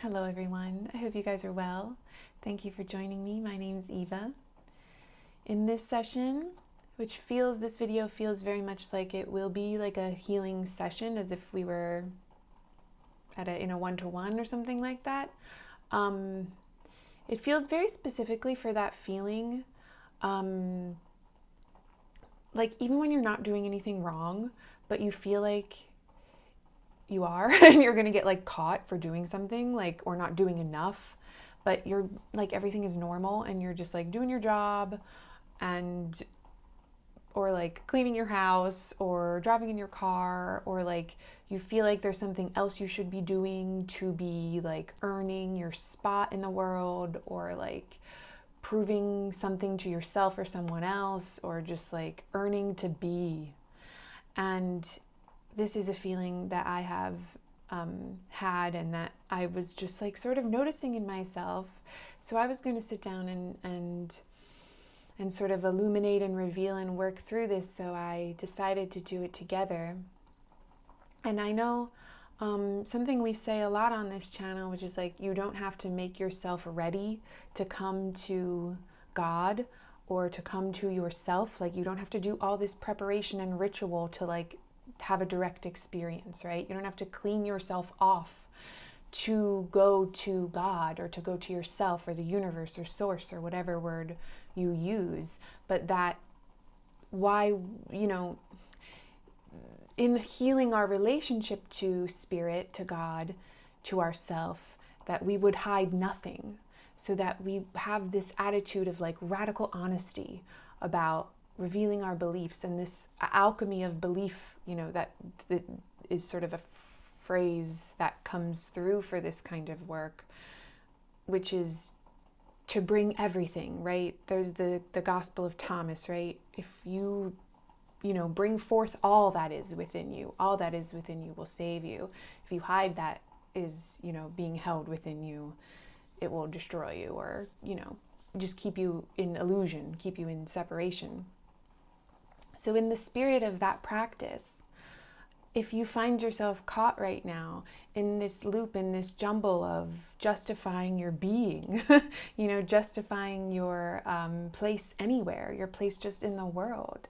Hello everyone, I hope you guys are well. Thank you for joining me. My name is Eva. In this session, this video feels very much like it will be like a healing session, as if we were in a one-to-one or something like that. It feels very specifically for that feeling, like even when you're not doing anything wrong, but you feel like you are and you're gonna get like caught for doing something like or not doing enough, but you're like everything is normal and you're just like doing your job and or like cleaning your house or driving in your car, or like you feel like there's something else you should be doing to be like earning your spot in the world, or like proving something to yourself or someone else, or just like earning to be. And this is a feeling that I have had, and that I was just like sort of noticing in myself. So I was going to sit down and sort of illuminate and reveal and work through this. So I decided to do it together. And I know something we say a lot on this channel, which is like, you don't have to make yourself ready to come to God or to come to yourself. Like, you don't have to do all this preparation and ritual to like have a direct experience, right? You don't have to clean yourself off to go to God or to go to yourself or the universe or source or whatever word you use. But that why, in healing our relationship to spirit, to God, to ourself, that we would hide nothing, so that we have this attitude of like radical honesty about revealing our beliefs, and this alchemy of belief, that is sort of a phrase that comes through for this kind of work, which is to bring everything, right? There's the Gospel of Thomas, right? If you bring forth all that is within you, all that is within you will save you. If you hide that is, being held within you, it will destroy you, or, just keep you in illusion, keep you in separation. So in the spirit of that practice, if you find yourself caught right now in this loop, in this jumble of justifying your being, justifying your place anywhere, your place just in the world,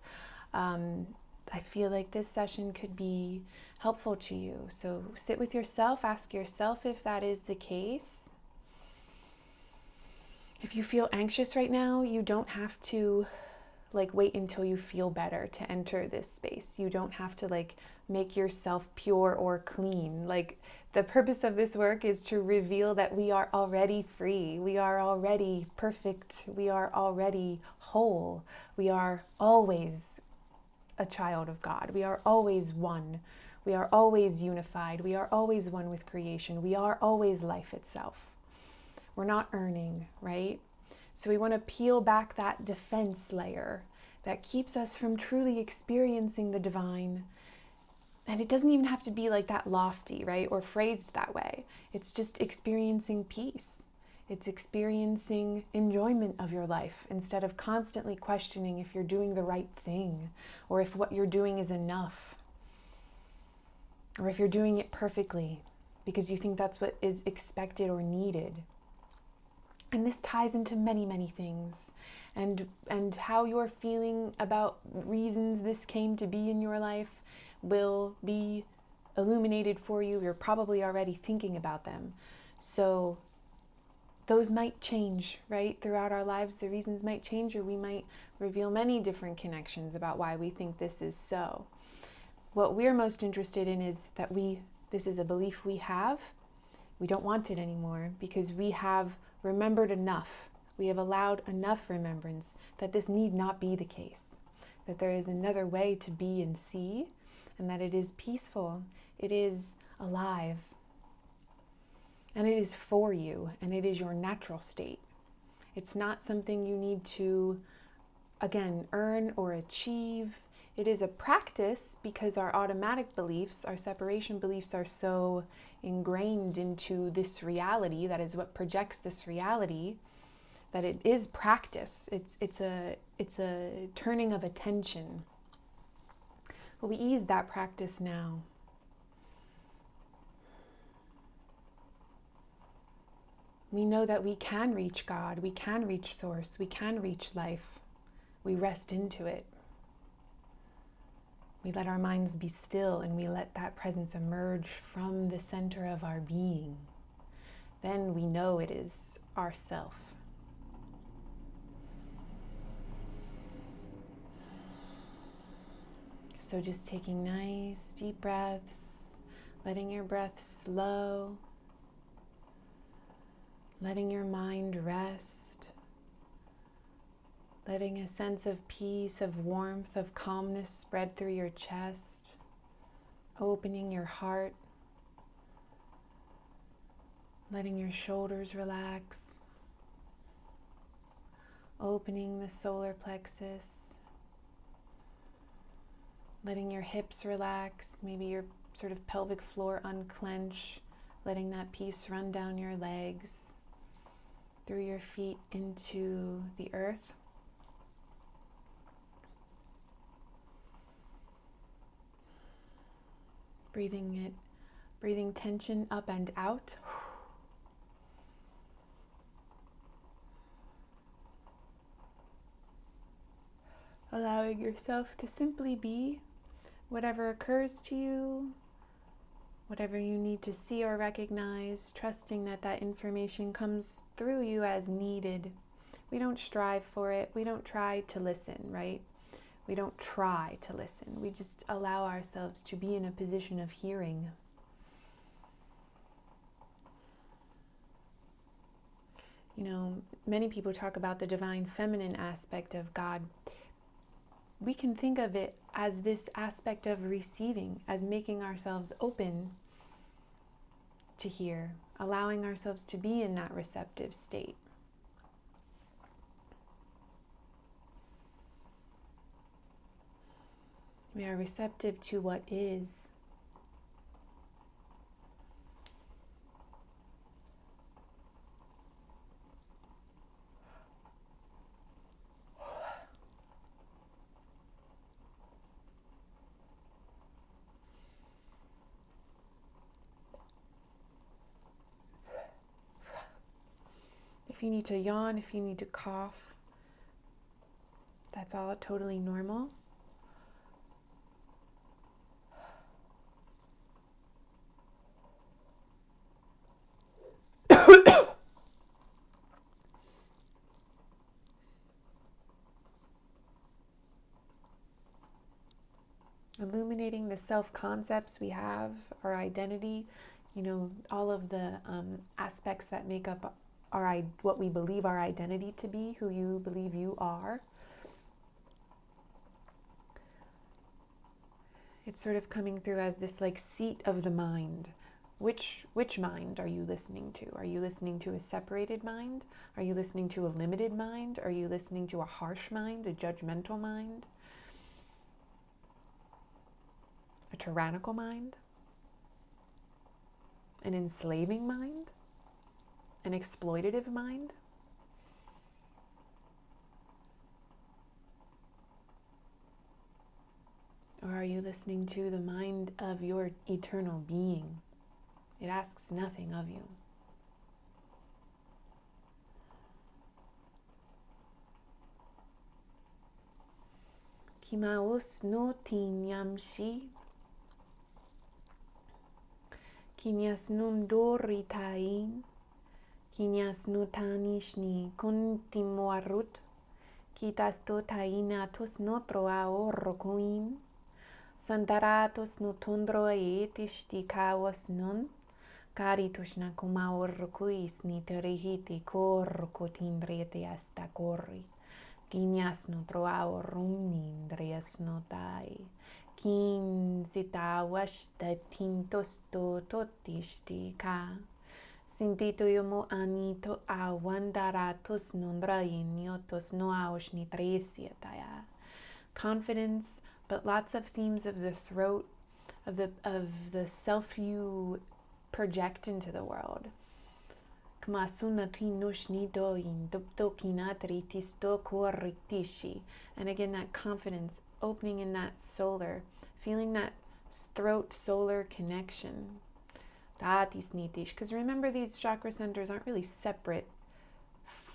I feel like this session could be helpful to you. So sit with yourself, ask yourself if that is the case. If you feel anxious right now, you don't have to like wait until you feel better to enter this space. You don't have to like make yourself pure or clean. Like, the purpose of this work is to reveal that we are already free. We are already perfect. We are already whole. We are always a child of God. We are always one. We are always unified. We are always one with creation. We are always life itself. We're not earning, right? So we want to peel back that defense layer that keeps us from truly experiencing the divine. And it doesn't even have to be like that lofty, right? Or phrased that way. It's just experiencing peace. It's experiencing enjoyment of your life, instead of constantly questioning if you're doing the right thing, or if what you're doing is enough, or if you're doing it perfectly because you think that's what is expected or needed. And this ties into many, many things, and how you're feeling about reasons this came to be in your life will be illuminated for you. You're probably already thinking about them. So those might change, right? Throughout our lives, the reasons might change, or we might reveal many different connections about why we think this is so. What we're most interested in is that this is a belief we have. We don't want it anymore because we have remembered enough. We have allowed enough remembrance that this need not be the case, that there is another way to be and see, and that it is peaceful, it is alive, and it is for you, and it is your natural state. It's not something you need to, again, earn or achieve. It is a practice because our automatic beliefs, our separation beliefs, are so ingrained into this reality, that is what projects this reality, that it is practice. It's a turning of attention. But we ease that practice now. We know that we can reach God, we can reach Source, we can reach life. We rest into it. We let our minds be still and we let that presence emerge from the center of our being. Then we know it is ourself. So just taking nice deep breaths, letting your breath slow, letting your mind rest, letting a sense of peace, of warmth, of calmness spread through your chest, opening your heart, letting your shoulders relax, opening the solar plexus, letting your hips relax, maybe your sort of pelvic floor unclench, letting that peace run down your legs, through your feet into the earth. Breathing tension up and out. Allowing yourself to simply be whatever occurs to you, whatever you need to see or recognize, trusting that that information comes through you as needed. We don't strive for it. We don't try to listen, right? We don't try to listen. We just allow ourselves to be in a position of hearing. You know, many people talk about the divine feminine aspect of God. We can think of it as this aspect of receiving, as making ourselves open to hear, allowing ourselves to be in that receptive state. We are receptive to what is. If you need to yawn, if you need to cough, that's all totally normal. Illuminating the self-concepts we have, our identity, you know, all of the aspects that make up what we believe our identity to be, who you believe you are. It's sort of coming through as this like seat of the mind. Which mind are you listening to? Are you listening to a separated mind? Are you listening to a limited mind? Are you listening to a harsh mind, a judgmental mind? A tyrannical mind? An enslaving mind? An exploitative mind? Or are you listening to the mind of your eternal being? It asks nothing of you. Kimaos no tinyamshi. Kinyas num doritain. Kinyas no tanishni kontimuarut. Kitas to tainatos notro aorrokoim. Santaratos no tundro etishti kawas nun. Caritus na kumaorrokuis ni terihiti korko tindrete hasta corri. Kinyas no troao rumnindrias no tai. Kin sitawas da tintos to totishti ka. Sintito yomo anito awandaratos nondrainiotos no aoshni tresiataya. Confidence, but lots of themes of the throat, of the self you project into the world. And again, that confidence, opening in that solar, feeling that throat solar connection, Tatis nitish. Because remember, these chakra centers aren't really separate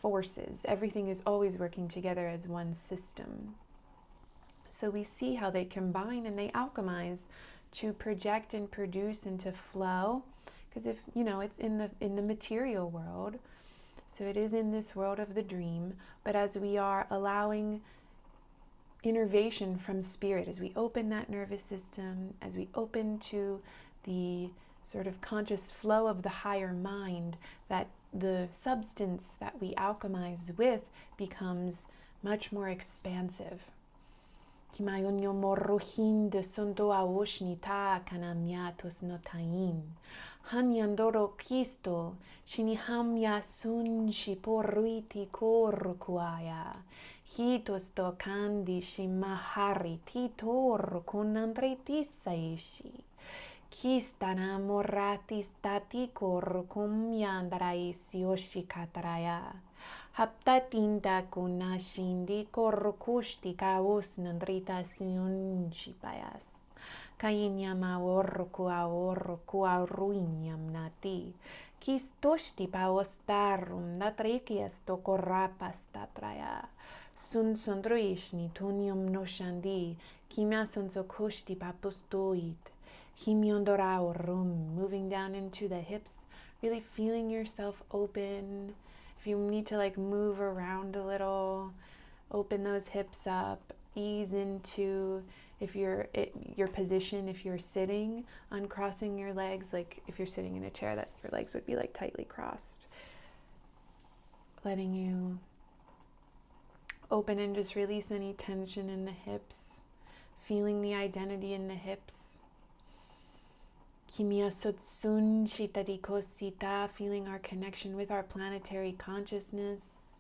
forces. Everything is always working together as one system. So we see how they combine and they alchemize to project and produce and to flow. Because if, it's in the material world, so it is in this world of the dream, but as we are allowing innervation from spirit, as we open that nervous system, as we open to the sort of conscious flow of the higher mind, that the substance that we alchemize with becomes much more expansive. Kimayunyo morrohin de sonto aoshnita kanamiatos notain. Hanyandoro Kisto, Shinihamya sun shiporuiti korkuaya. Hitos to kandi shimahari titor kunandritisaishi. Kistana moratis tatikor kumyandarais yoshikataraya. Haptatinta kunashindi korkushti kaos nandritas yunshipayas. Kainyama orku ruinyam nati. Kistoshti paostarum natrikias to korapas tatraya. Sun sondruishni tunium noshandi. Kimya sonsokoshti papustoid. Himyondoraorum, moving down into the hips, really feeling yourself open. If you need to move around a little, open those hips up, ease into your position. If you're sitting, uncrossing your legs, like if you're sitting in a chair, that your legs would be tightly crossed. Letting you open and just release any tension in the hips, feeling the identity in the hips. Kimya sotsun shitarikosita, feeling our connection with our planetary consciousness.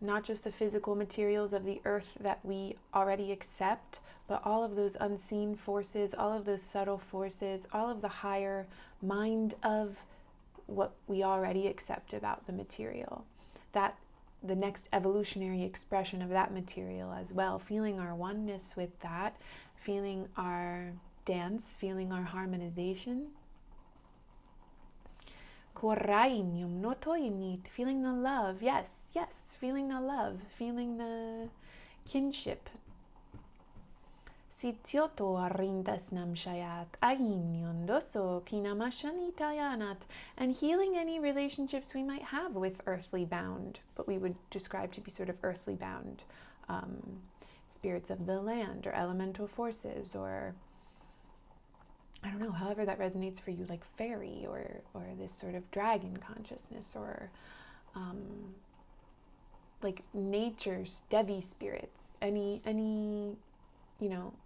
Not just the physical materials of the earth that we already accept, but all of those unseen forces, all of those subtle forces, all of the higher mind of what we already accept about the material. That the next evolutionary expression of that material as well, feeling our oneness with that, feeling our dance, feeling our harmonization. Korainium notoinit, feeling the love, yes, feeling the love, feeling the kinship. Sityoto arindas namshayat, ainion doso kinamashani, and healing any relationships we might have with earthly bound, what we would describe to be sort of earthly bound spirits of the land or elemental forces, or I don't know, however that resonates for you, like fairy or this sort of dragon consciousness, or like nature's Devi spirits, any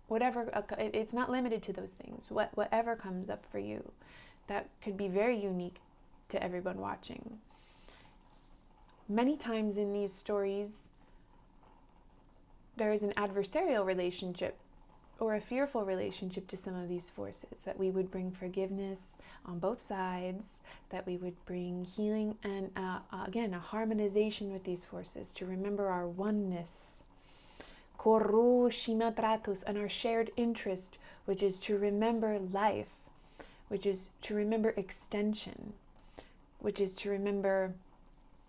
whatever. It's not limited to those things. Whatever comes up for you, that could be very unique to everyone watching. Many times in these stories, there is an adversarial relationship or a fearful relationship to some of these forces, that we would bring forgiveness on both sides, that we would bring healing and, again, a harmonization with these forces, to remember our oneness, koru shimatratus, and our shared interest, which is to remember life, which is to remember extension, which is to remember,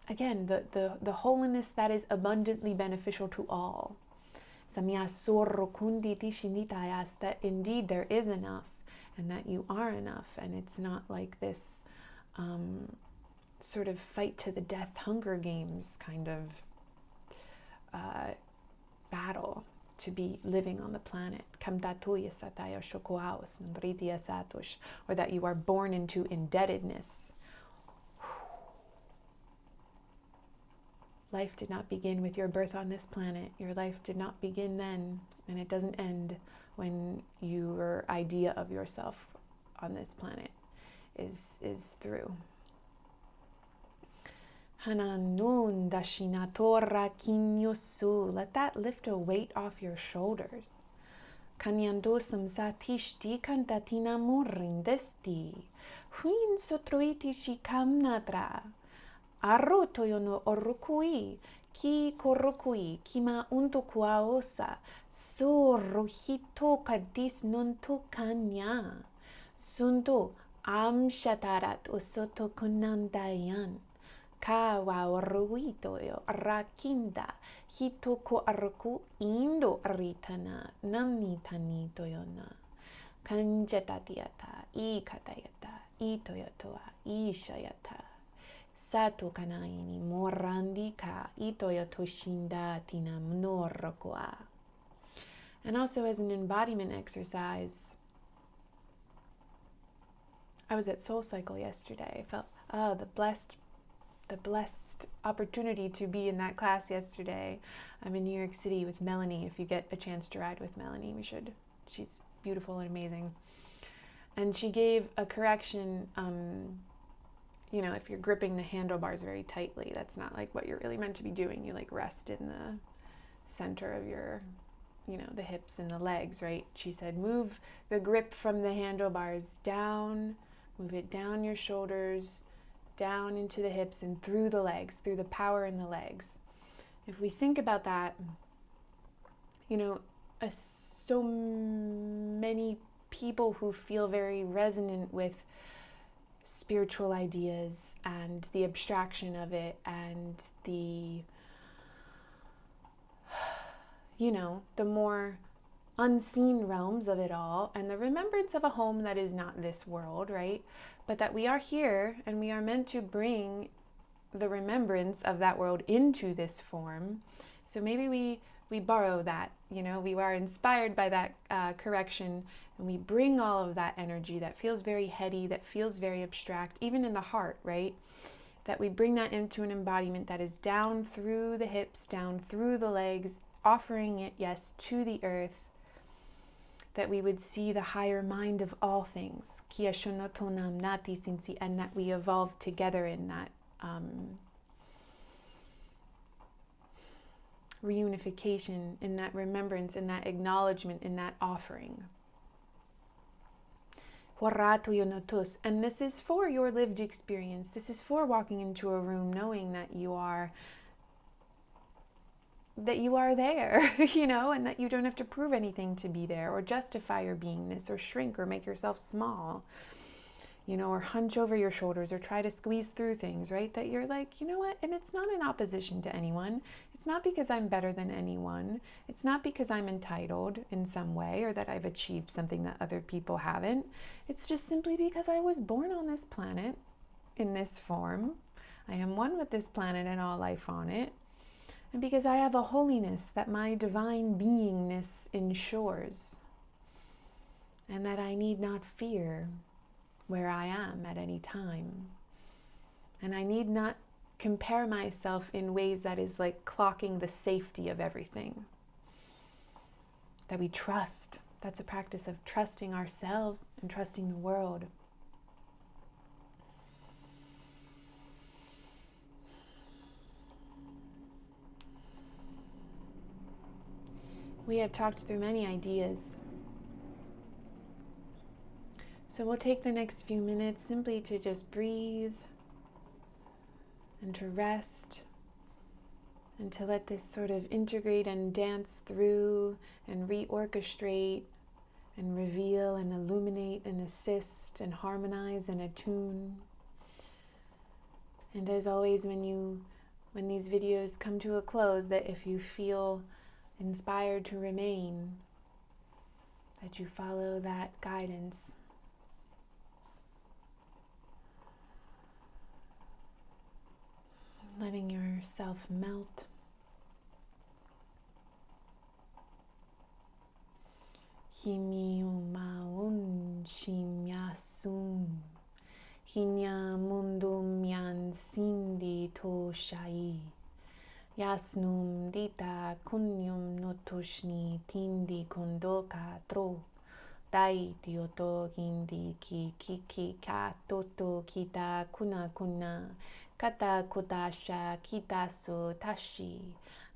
again, the holiness that is abundantly beneficial to all. That indeed there is enough, and that you are enough, and it's not like this sort of fight to the death, Hunger Games kind of battle to be living on the planet, or that you are born into indebtedness. Life did not begin with your birth on this planet. Your life did not begin then, and it doesn't end when your idea of yourself on this planet is through. Hananun dashinatora kinyosu. Let that lift a weight off your shoulders. Kanyandosam satishti kantatina murindesti. Huin sotroiti shikamnatra. Arrotoyono orukui, ki korukui, kima untokuaosa, so rohito kadis non to kanya. Sunto Am shatarat usoto kunandayan. Ka wa ruito yo rakinda. Hitoko arku indo aritana. Namni tani toyona. Kanjatatiata. Ikatayata. Itoyatoa. Ishayata. Sato kanaini morandi ka. Itoyatoshinda tina mnorkoa. And also as an embodiment exercise, I was at Soul Cycle yesterday. I felt the blessed opportunity to be in that class yesterday. I'm in New York City with Melanie. If you get a chance to ride with Melanie, we should. She's beautiful and amazing. And she gave a correction. If you're gripping the handlebars very tightly, that's not like what you're really meant to be doing. You like rest in the center of your, the hips and the legs, right? She said, move the grip from the handlebars down, move it down your shoulders, down into the hips and through the legs, through the power in the legs. If we think about that, so many people who feel very resonant with spiritual ideas and the abstraction of it and the more unseen realms of it all, and the remembrance of a home that is not this world, right? But that we are here and we are meant to bring the remembrance of that world into this form. So maybe we borrow that, we are inspired by that correction, and we bring all of that energy that feels very heady, that feels very abstract, even in the heart, right? That we bring that into an embodiment that is down through the hips, down through the legs, offering it, yes, to the earth, that we would see the higher mind of all things, and that we evolve together in that reunification, in that remembrance, in that acknowledgement, in that offering. And this is for your lived experience. This is for walking into a room knowing that you are there, and that you don't have to prove anything to be there or justify your beingness or shrink or make yourself small, or hunch over your shoulders or try to squeeze through things, right? That you're like, you know what? And it's not in opposition to anyone. It's not because I'm better than anyone. It's not because I'm entitled in some way or that I've achieved something that other people haven't. It's just simply because I was born on this planet in this form. I am one with this planet and all life on it. And because I have a holiness that my divine beingness ensures, and that I need not fear where I am at any time. And I need not compare myself in ways that is like clocking the safety of everything. That we trust. That's a practice of trusting ourselves and trusting the world. We have talked through many ideas. So we'll take the next few minutes simply to just breathe and to rest and to let this sort of integrate and dance through and reorchestrate and reveal and illuminate and assist and harmonize and attune. And as always, when these videos come to a close, that if you feel inspired to remain, that you follow that guidance. Letting yourself melt. Himiumaun shimyasum. Hinya mundum yan sindi to shai. Yasnum dita kunyum notushni tindi kondoka tro. Dai dioto gindi ki ka toto kita kuna. Kata kodasha kitasu tashi.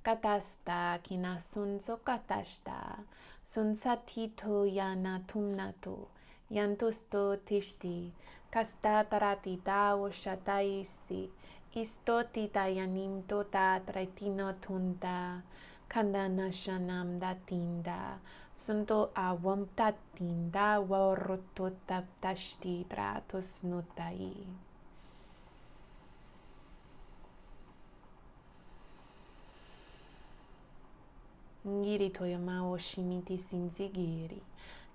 Katasta kinasun sokatashta. Sunsatito yana tumnato. Yantusto tishti. Kasta tarati tao shataisi. Istoti tayanim tota tritino tunta. Kanda nashanam datinda. Sunto awam tatinda warototaptashti tratos nutai. Ngiri toyamao shimiti sinzigiri.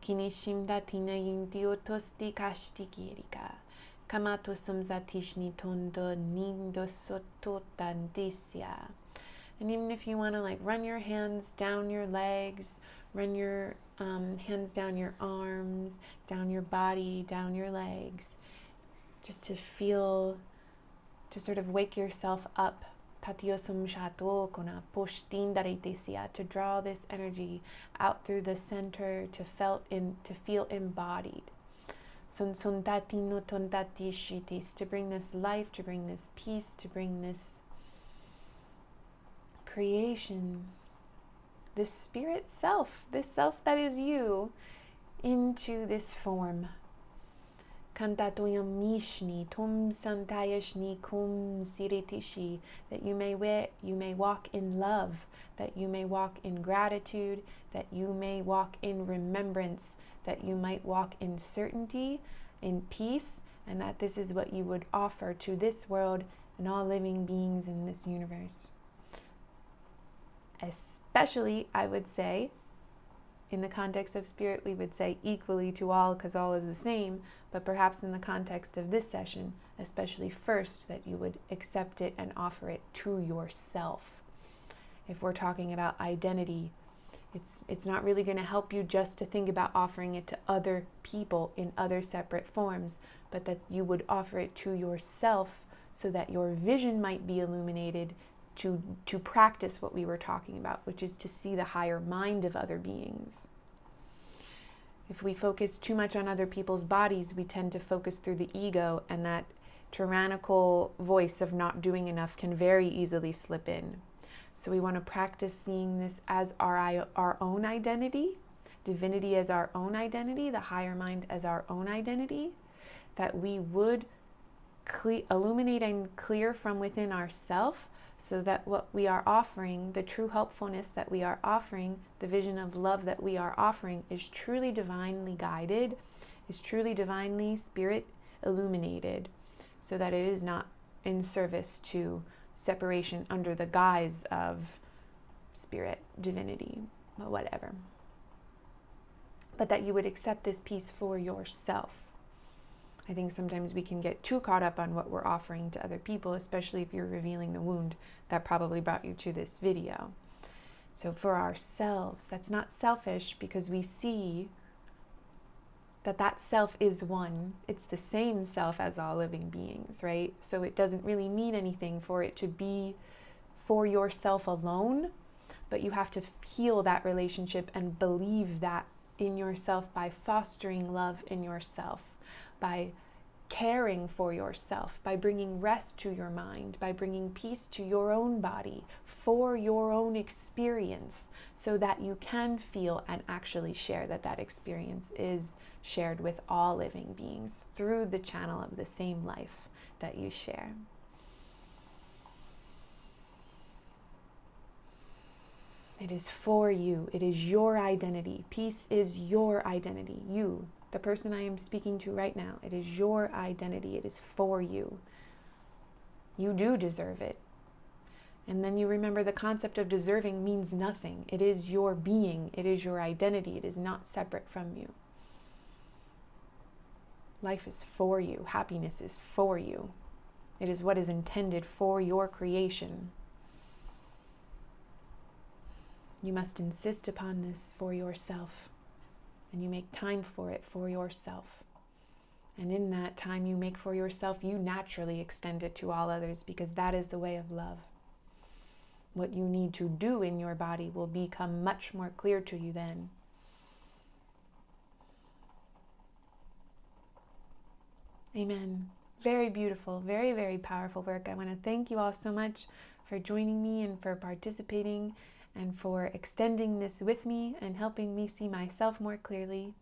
Kinishimda tina yintiotosti kashtikirika. Kamato sumzatishni tondo nindo sototandisya. And even if you want to run your hands down your legs, run your hands down your arms, down your body, down your legs, just to feel, to sort of wake yourself up. To draw this energy out through the center, to feel embodied. To bring this life, to bring this peace, to bring this creation, this spirit self, this self that is you, into this form. Kantatoyam mishni, tum santayashni kum siritishi, that you may walk in love, that you may walk in gratitude, that you may walk in remembrance, that you might walk in certainty, in peace, and that this is what you would offer to this world and all living beings in this universe. Especially, I would say, in the context of spirit, we would say equally to all, because all is the same, but perhaps in the context of this session, especially first, that you would accept it and offer it to yourself. If we're talking about identity, it's not really going to help you just to think about offering it to other people in other separate forms, but that you would offer it to yourself so that your vision might be illuminated to practice what we were talking about, which is to see the higher mind of other beings. If we focus too much on other people's bodies, we tend to focus through the ego, and that tyrannical voice of not doing enough can very easily slip in. So we want to practice seeing this as our own identity, divinity as our own identity, the higher mind as our own identity, that we would illuminate and clear from within ourselves, so that what we are offering, the true helpfulness that we are offering, the vision of love that we are offering, is truly divinely guided, is truly divinely spirit illuminated, so that it is not in service to separation under the guise of spirit, divinity, whatever. But that you would accept this piece for yourself. I think sometimes we can get too caught up on what we're offering to other people, especially if you're revealing the wound that probably brought you to this video. So for ourselves, that's not selfish, because we see that that self is one. It's the same self as all living beings, right? So it doesn't really mean anything for it to be for yourself alone, but you have to heal that relationship and believe that in yourself by fostering love in yourself, by caring for yourself, by bringing rest to your mind, by bringing peace to your own body for your own experience, so that you can feel and actually share that experience is shared with all living beings through the channel of the same life that you share. It is for you. It is your identity. Peace is your identity. You, the person I am speaking to right now, it is your identity. It is for you. You do deserve it. And then you remember the concept of deserving means nothing. It is your being. It is your identity. It is not separate from you. Life is for you. Happiness is for you. It is what is intended for your creation. You must insist upon this for yourself, and you make time for it for yourself. And in that time you make for yourself, you naturally extend it to all others, because that is the way of love. What you need to do in your body will become much more clear to you then. Amen. Very beautiful, very, very powerful work. I want to thank you all so much for joining me and for participating and for extending this with me and helping me see myself more clearly.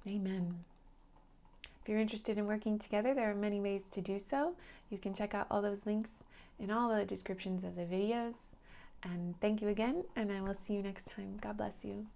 Amen. If you're interested in working together, there are many ways to do so. You can check out all those links in all the descriptions of the videos. And thank you again, and I will see you next time. God bless you.